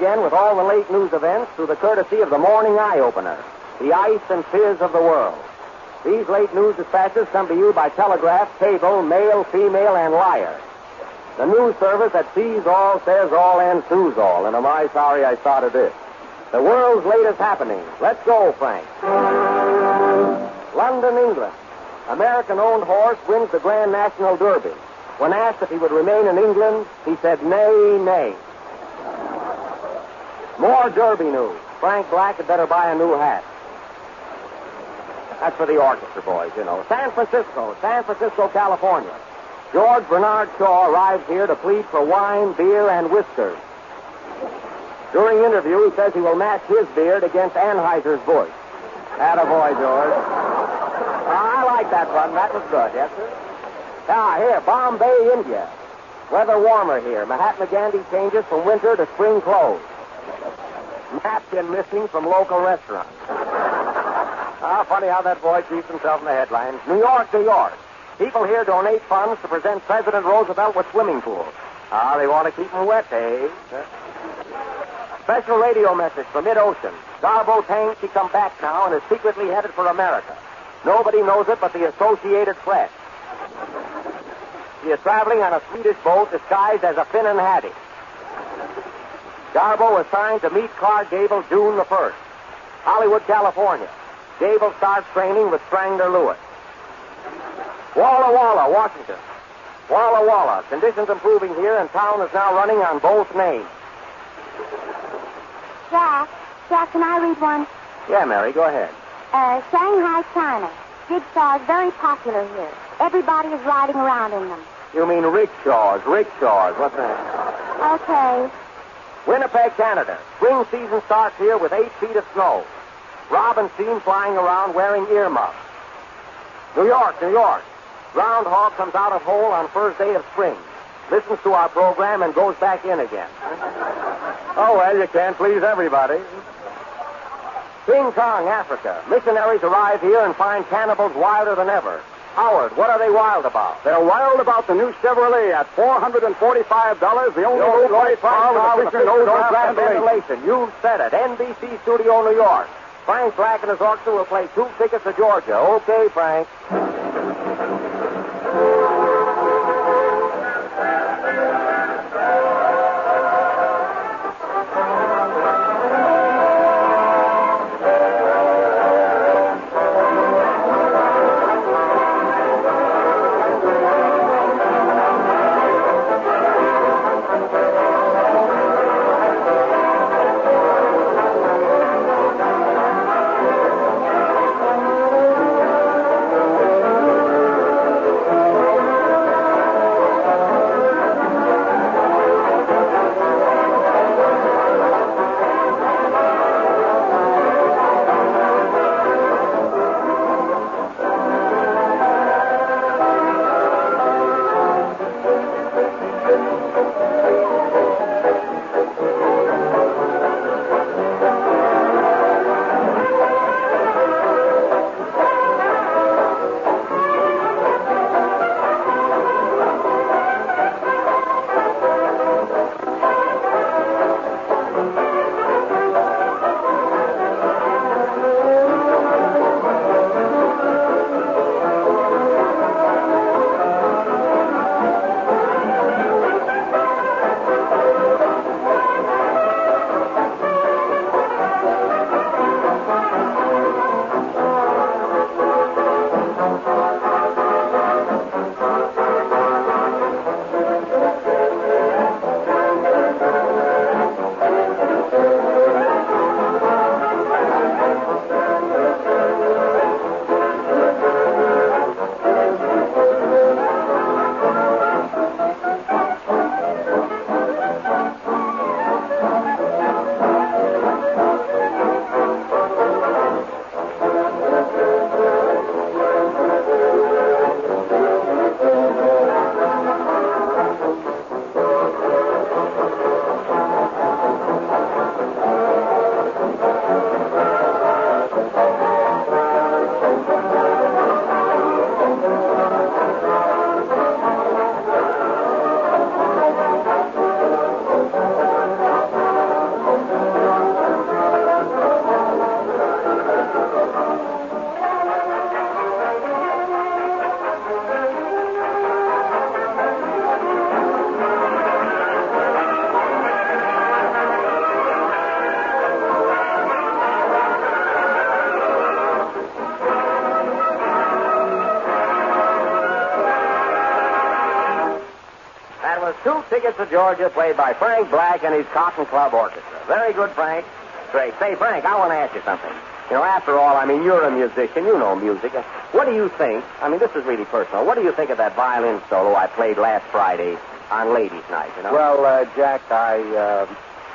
again with all the late news events through the courtesy of the Morning Eye-Opener, the ice and fizz of the world. These late news dispatches come to you by telegraph, cable, mail, female, and wire. The news service that sees all, says all, and sues all. And am I sorry I started this? The world's latest happenings. Let's go, Frank. London, England. American-owned horse wins the Grand National Derby. When asked if he would remain in England, he said, nay, nay. More Derby news. Frank Black had better buy a new hat. That's for the orchestra boys, you know. San Francisco, California. George Bernard Shaw arrives here to plead for wine, beer, and whiskers. During interview, he says he will match his beard against Anheuser-Busch. Attaboy, George. I like that one. That was good, yes, sir? Now, here, Bombay, India. Weather warmer here. Mahatma Gandhi changes from winter to spring clothes. Napkin missing from local restaurants. Funny how that boy keeps himself in the headlines. New York, New York. People here donate funds to present President Roosevelt with swimming pools. They want to keep him wet, eh? Special radio message from mid-ocean. Garbo Tang, she come back now and is secretly headed for America. Nobody knows it but the Associated Press. She is traveling on a Swedish boat disguised as a Finnan Hattie. Garbo assigned to meet Clark Gable June the 1st. Hollywood, California. Gable starts training with Strangler Lewis. Walla Walla, Washington. Walla Walla. Conditions improving here, and town is now running on both names. Jack, can I read one? Yeah, Mary, go ahead. Shanghai, China. Jigsaws very popular here. Everybody is riding around in them. You mean rickshaws. What's that? Okay. Winnipeg, Canada. Spring season starts here with 8 feet of snow. Robin seen flying around wearing earmuffs. New York. Groundhog comes out of hole on first day of spring. Listens to our program and goes back in again. Oh, well, you can't please everybody. King Kong, Africa. Missionaries arrive here and find cannibals wilder than ever. Howard, what are they wild about? They're wild about the new Chevrolet at $445, the only low-price car with a feature no-draft ventilation. You said it. NBC Studio, New York. Frank Black and his orchestra will play 2 tickets to Georgia. Okay, Frank. Tickets to Georgia, played by Frank Black and his Cotton Club Orchestra. Very good, Frank. Great. Say, Frank, I want to ask you something. You know, after all, I mean, you're a musician. You know music. What do you think? I mean, this is really personal. What do you think of that violin solo I played last Friday on Ladies' Night, you know? Well, Jack,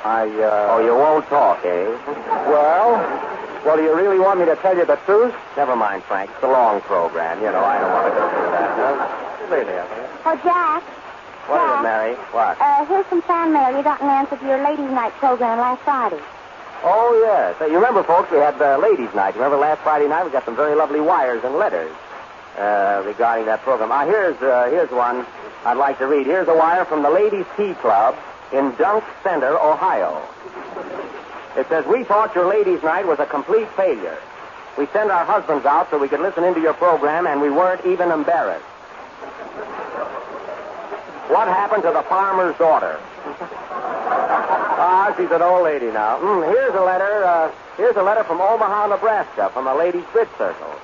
Oh, you won't talk, eh? Well, do you really want me to tell you the truth? Never mind, Frank. It's a long program. You know, I don't want to go through that. No? Really, Oh, Jack. What is Jack, it, Mary? What? Here's some fan mail you got in answer to your Ladies' Night program last Friday. Oh, yes. You remember, folks, we had Ladies' Night. Remember last Friday night we got some very lovely wires and letters regarding that program. Here's one I'd like to read. Here's a wire from the Ladies' Tea Club in Dunk Center, Ohio. It says, we thought your Ladies' Night was a complete failure. We sent our husbands out so we could listen into your program, and we weren't even embarrassed. What happened to the farmer's daughter? She's an old lady now. Here's a letter from Omaha, Nebraska, from a ladies' bridge circle.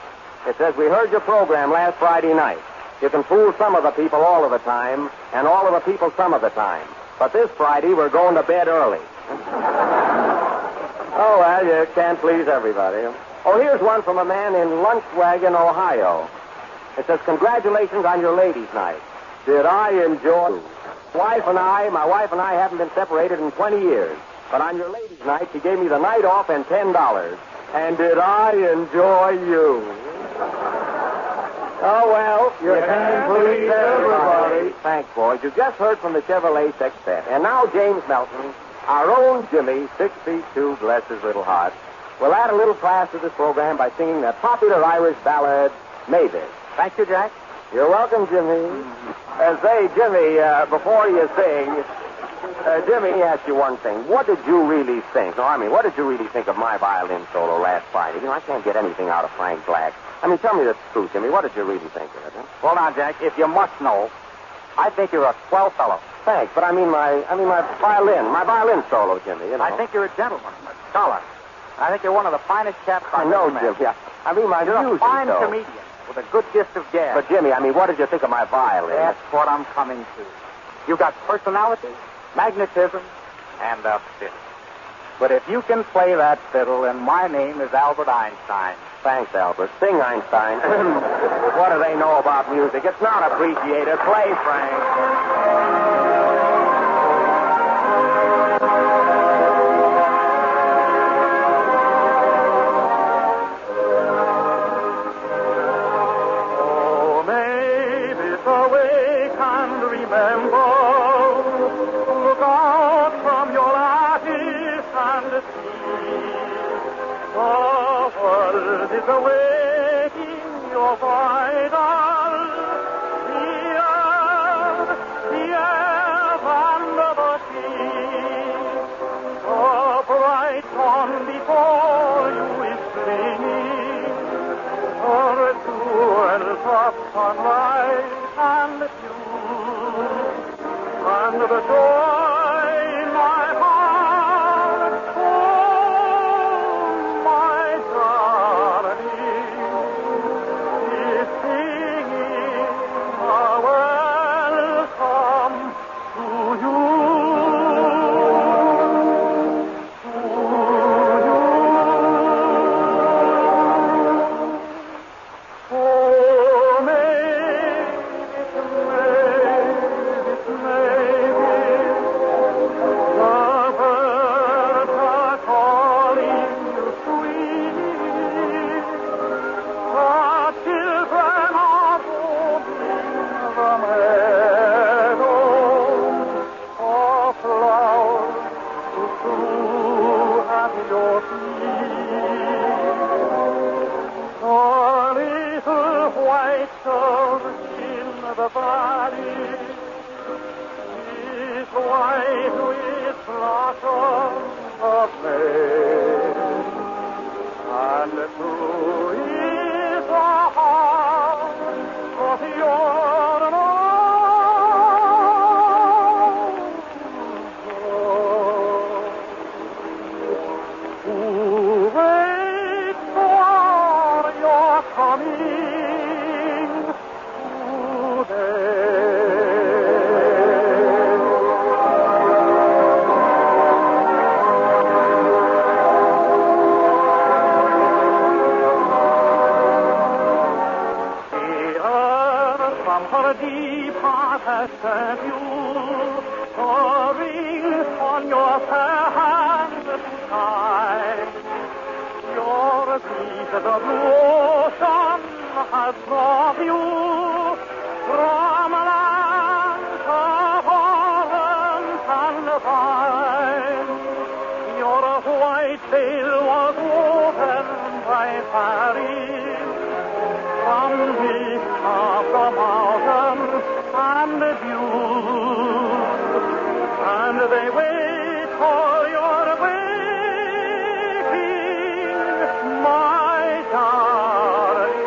It says, we heard your program last Friday night. You can fool some of the people all of the time, and all of the people some of the time. But this Friday, we're going to bed early. Oh, well, you can't please everybody. Oh, here's one from a man in Lunchwagon, Ohio. It says, congratulations on your ladies' night. Did I enjoy it? My wife and I haven't been separated in 20 years. But on your ladies' night, she gave me the night off and $10. And did I enjoy you? Oh, well, you can't please everybody. Thanks, boys. You just heard from the Chevrolet Sextet. And now James Melton, our own Jimmy, 6 feet 2, bless his little heart, will add a little class to this program by singing that popular Irish ballad, Mavis. Thank you, Jack. You're welcome, Jimmy. Say, Jimmy, before you sing, Jimmy, let me ask you one thing. What did you really think? No, I mean, what did you really think of my violin solo last Friday? You know, I can't get anything out of Frank Black. I mean, tell me the truth, Jimmy. What did you really think of it? Huh? Well, now, Jack, if you must know, I think you're a swell fellow. Thanks, but I mean my violin solo, Jimmy. You know. I think you're a gentleman, a scholar. I think you're one of the finest chaps I know, Jimmy. Yeah. I mean my You're music, a fine though. comedian with a good gift of gab. But Jimmy, I mean, what did you think of my violin? That's what I'm coming to. You got personality, magnetism, and a fiddle. But if you can play that fiddle, then my name is Albert Einstein. Thanks, Albert. Sing, Einstein. What do they know about music? It's not appreciated. Play, Frank. Oh, maybe awake and remember. Look out from your lattice and see. The world is awaiting your bridal. The earth and the sea. The bright dawn before you is springing. Her jewels of sunlight and dew. And the joy in my heart. Oh, my darling, is singing a welcome to you. Oh, maybe, the birds are calling you sweet. The children are roaming the meadow. A flower to strew at your feet. A little white dove in the valley is white with blossoms of May, and true is the heart of your love. Who waits for your coming today? deep heart has turned you, the rings on your fair hand to tie. Your peace of the blue ocean has brought you from lands of orange and vine. Your white veil was woven by fairies from deep of the mountains and the dew, and they wait for your waking, my darling.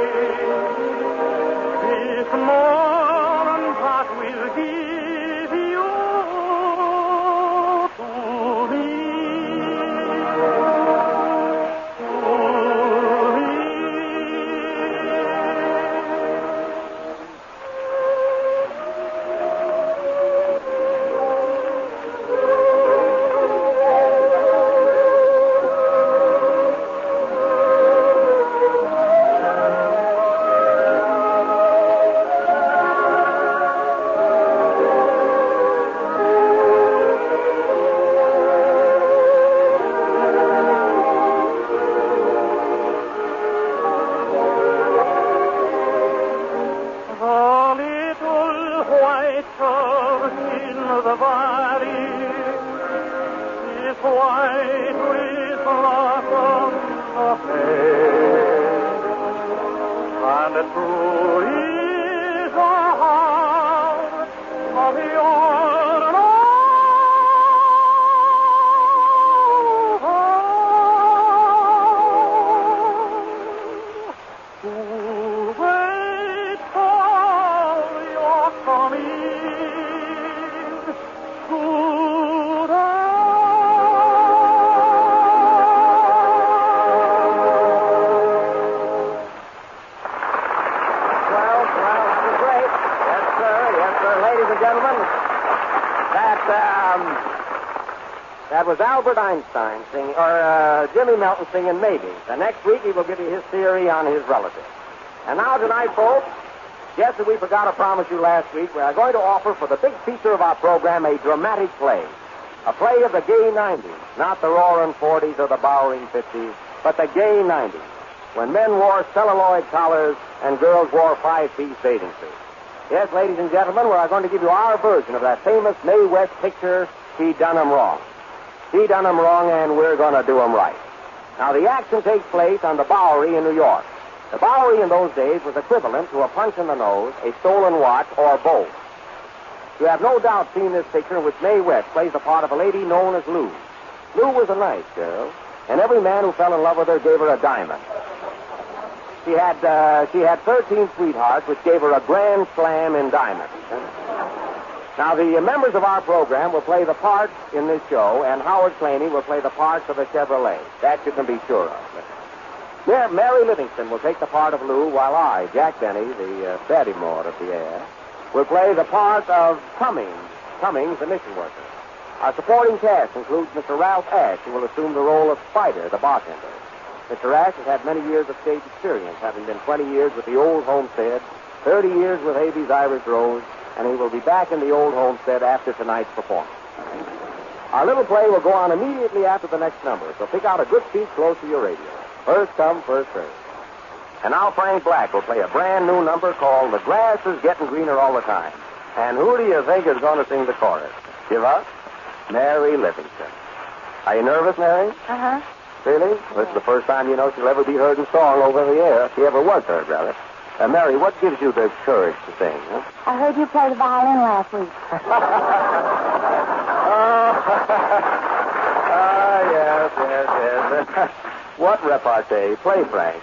This morn that will give you to me. The valley is white with blossoms of faith, and true is the heart of your love. To wait for your coming. That was Albert Einstein singing, or Jimmy Melton singing Maybe. The next week he will give you his theory on his relatives. And now tonight, folks, just as we forgot to promise you last week, we are going to offer for the big feature of our program a dramatic play. A play of the gay 90s, not the roaring 40s or the bowering 50s, but the gay 90s, when men wore celluloid collars and girls wore five-piece bathing suits. Yes, ladies and gentlemen, we are going to give you our version of that famous Mae West picture, She Done 'Em Wrong. She done 'em wrong, and we're going to do 'em right. Now, the action takes place on the Bowery in New York. The Bowery in those days was equivalent to a punch in the nose, a stolen watch, or both. You have no doubt seen this picture in which Mae West plays the part of a lady known as Lou. Lou was a nice girl, and every man who fell in love with her gave her a diamond. She had 13 sweethearts, which gave her a grand slam in diamonds. Now, the members of our program will play the parts in this show, and Howard Claney will play the parts of the Chevrolet. That you can be sure of. Mary Livingston will take the part of Lou, while I, Jack Benny, the Barrymore of the air, will play the part of Cummings, the mission worker. Our supporting cast includes Mr. Ralph Ash, who will assume the role of Spider, the bartender. Mr. Ash has had many years of stage experience, having been 20 years with the Old Homestead, 30 years with Habeas Irish Rose, and he will be back in the Old Homestead after tonight's performance. Our little play will go on immediately after the next number, so pick out a good seat close to your radio. First come, first served. And now Frank Black will play a brand new number called The Grass is Getting Greener All the Time. And who do you think is going to sing the chorus? Give up? Mary Livingston. Are you nervous, Mary? Uh-huh. Really? This is the first time you know she'll ever be heard in song over the air. She ever was heard, rather. Mary, what gives you the courage to sing? Huh? I heard you play the violin last week. Yes. What repartee? Play, Frank.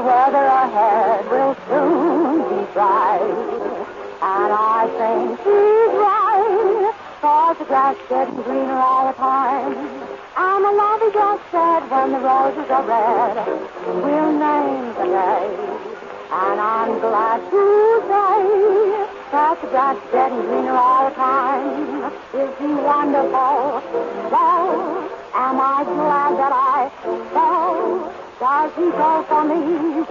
weather ahead will soon be bright. And I think she's right, 'cause the grass getting greener all the time. And the lovey just said when the roses are red, we'll name the day. And I'm glad to say that the grass getting greener all the time. Is he wonderful? So am I glad that I fell? Does he go for me?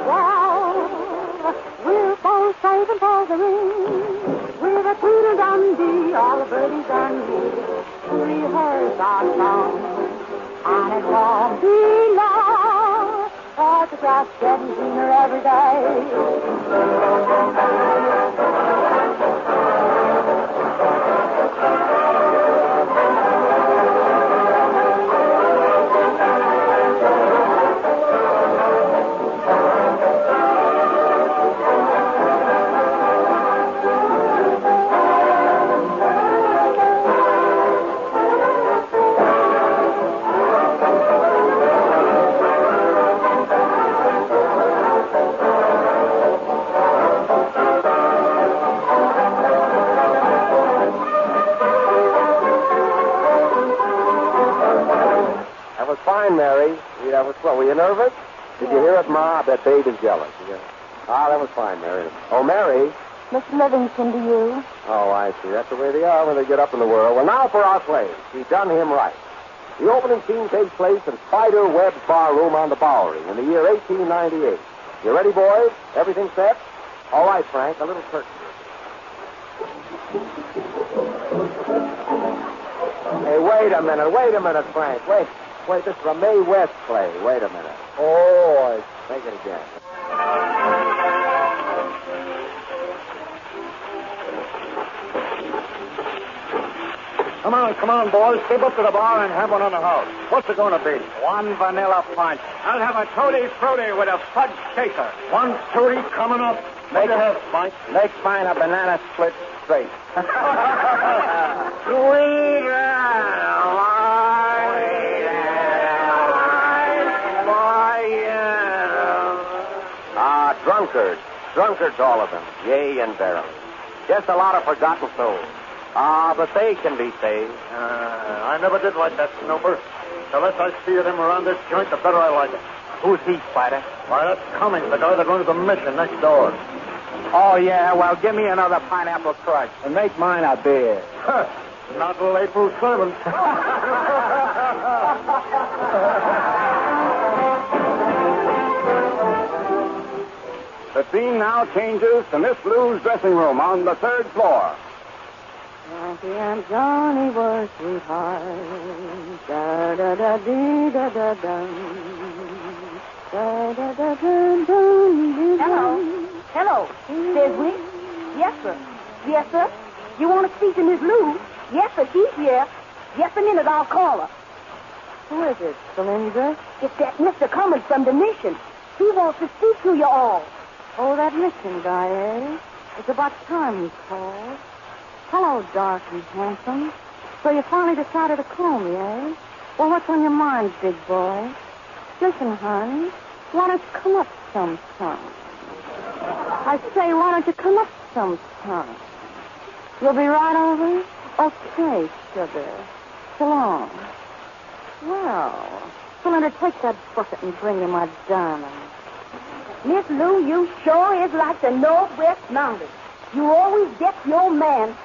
Well, we're both saving for the ring. With a tweedledum-dee, all the birdies and me to rehearse our song. And it won't be long, 'cause the grass getting greener every day. Fine, Mary. Yeah, were you nervous? Did you hear it, Ma? I bet Babe is jealous. Yeah. Ah, that was fine, Mary. Oh, Mary. Miss Livingston to you. Oh, I see. That's the way they are when they get up in the world. Well, now for our play. She done him right. The opening scene takes place in Spider Webb's bar room on the Bowery in the year 1898. You ready, boys? Everything set? All right, Frank. A little curtain. Hey, wait a minute, Frank. Wait, this is a Mae West play. Wait a minute. Oh, take it again. Come on, boys. Step up to the bar and have one on the house. What's it going to be? One vanilla punch. I'll have a Tutti Frutti with a fudge shaker. One Tutti coming up. Make it have, Mike. Make mine a banana split straight. Drunkards, all of them. Yea, and verily. Just a lot of forgotten souls. Ah, but they can be saved. I never did like that snooper. The less I see of them around this joint, the better I like it. Who's he, Spider? Why, that's Cummings, the guy that runs the mission next door. Oh, yeah. Well, give me another pineapple crush. And make mine a beer. Not till April 7th. The scene now changes to Miss Lou's dressing room on the 3rd floor. Frankie and Johnny were sweethearts. Da-da-da-dee-da-da-dum. Da-da-da-dum-dum-dum. Hello. Says we? Yes, sir. Yes, sir. You want to speak to Miss Lou? Yes, sir. She's here. Just a minute. I'll call her. Who is it, Belinda? It's that Mr. Cummins from the mission. He wants to speak to you all. Oh, that mission guy, eh? It's about time he called. Hello, dark and handsome. So you finally decided to call me, eh? Well, what's on your mind, big boy? Listen, hon, why don't you come up sometime? I say, why don't you come up sometime? You'll be right over? Okay, sugar. So long. Well, Belinda, take that bucket and bring me my diamond. Miss Lou, you sure is like the Northwest Mountains. You always get your man.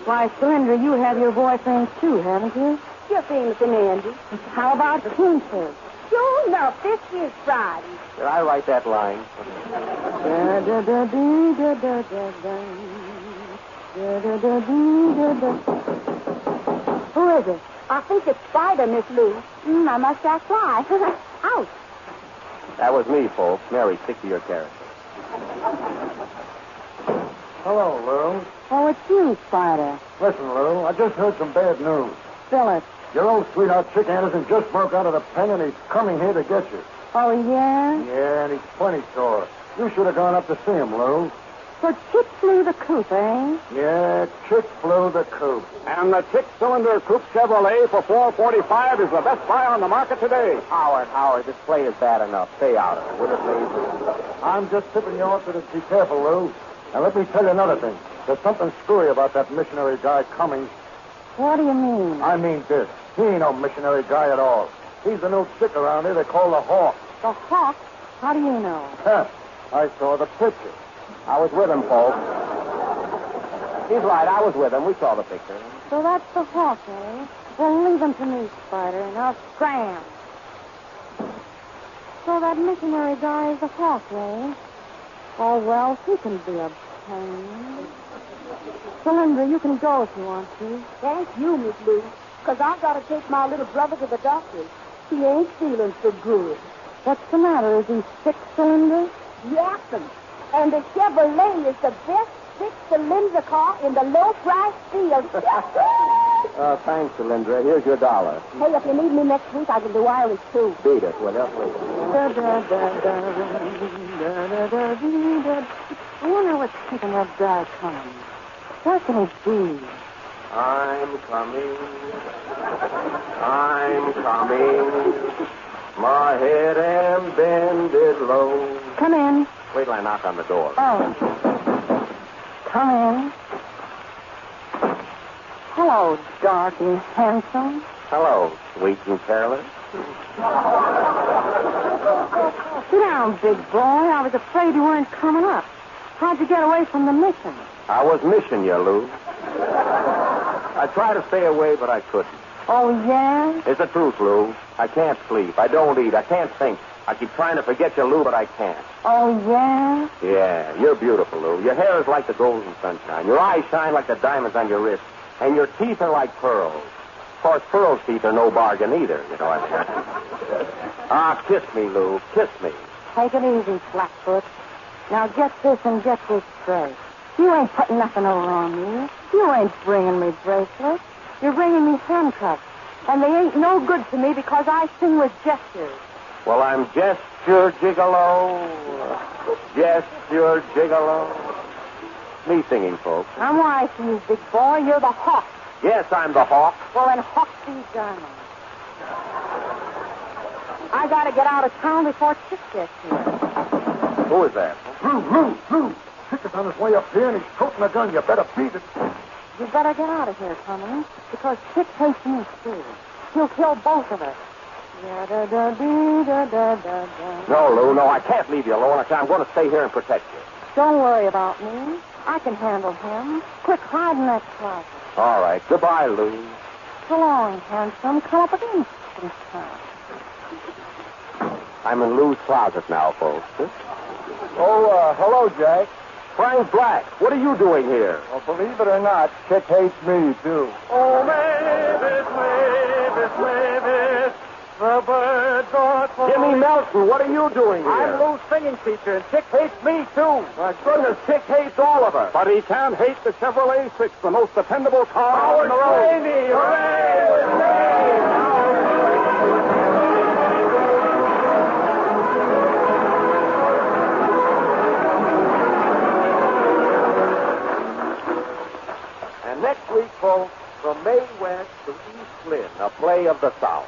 Why, Belinda, you have your boyfriends too, haven't you? You're famous in Andy. How about Kingford? Sure enough, this is Friday. Did I write that line? Who is it? I think it's Spider, Miss Lou. I must ask why. Out. That was me, folks. Mary, stick to your character. Hello, Lou. Oh, it's you, Spider. Listen, Lou, I just heard some bad news. Spill it. Your old sweetheart, Chick Anderson, just broke out of the pen, and he's coming here to get you. Oh, yeah? Yeah, and he's plenty sore. You should have gone up to see him, Lou. So Chick flew the coupe, eh? Yeah, Chick flew the coupe. And the six-cylinder coupe Chevrolet for $445 is the best buy on the market today. Howard, this play is bad enough. Stay out of it, will you, please? I'm just tipping you off to be careful, Lou. Now, let me tell you another thing. There's something screwy about that missionary guy Cummings. What do you mean? I mean this. He ain't no missionary guy at all. He's a new chick around here they call the Hawk. The Hawk? How do you know? Huh. I saw the picture. I was with him, folks. He's right. I was with him. We saw the picture. So that's the Hawk, eh? Well, leave him to me, Spider. Now scram. So that missionary guy is the Hawk, eh? Oh, well, he can be a pain. Cylinder, you can go if you want to. Thank you, Miss Lou, because I've got to take my little brother to the doctor. He ain't feeling so good. What's the matter? Is he six-cylinder? Yes, and the Chevrolet is the best six-cylinder car in the low-price field. Thanks, Cylindra. Here's your $1. Hey, if you need me next week, I can do Irish, too. Beat it, will you, please? I wonder what's keeping that guy coming. Where can he be? I'm coming. I'm coming. My head am bended low. Come in. Wait till I knock on the door. Oh. Come in. Hello, dark and handsome. Hello, sweet and careless. Sit down, big boy. I was afraid you weren't coming up. How'd you get away from the mission? I was missing you, Lou. I tried to stay away, but I couldn't. Oh, yeah? It's the truth, Lou. I can't sleep. I don't eat. I can't think. I keep trying to forget you, Lou, but I can't. Oh, yeah? Yeah, you're beautiful, Lou. Your hair is like the golden sunshine. Your eyes shine like the diamonds on your wrist. And your teeth are like pearls. Of course, pearls' teeth are no bargain either, you know what I mean? Kiss me, Lou. Kiss me. Take it easy, Flatfoot. Now get this and get this straight. You ain't putting nothing over on me. You ain't bringing me bracelets. You're bringing me handcuffs. And they ain't no good to me because I sing with gestures. Well, I'm just your gigolo. Just your gigolo. Me singing, folks. I'm wise to you, big boy. You're the Hawk. Yes, I'm the Hawk. Well, then Hawk these diamonds. I gotta get out of town before Chick gets here. Who is that? Lou. Chick is on his way up here, and he's toting a gun. You better beat it. You better get out of here, Cummings, because Chick hates me, too. He'll kill both of us. No, Lou, no, I can't leave you alone. I'm going to stay here and protect you. Don't worry about me. I can handle him. Quick, hide in that closet. All right. Goodbye, Lou. So long, handsome. Come up again sometime. I'm in Lou's closet now, folks. Oh, hello, Jack. Frank Black, what are you doing here? Well, believe it or not, Chick hates me, too. Oh, Mavis, Mavis, Mavis, the birds are calling. Jimmy Melton, what are you doing here? I'm Lou's singing teacher, and Chick hates me, too. My goodness, Chick hates all of us. But he can't hate the Chevrolet 6, the most dependable car on the road. Hooray! Hooray! And next week, folks, from May West to East Lynn, a play of the South.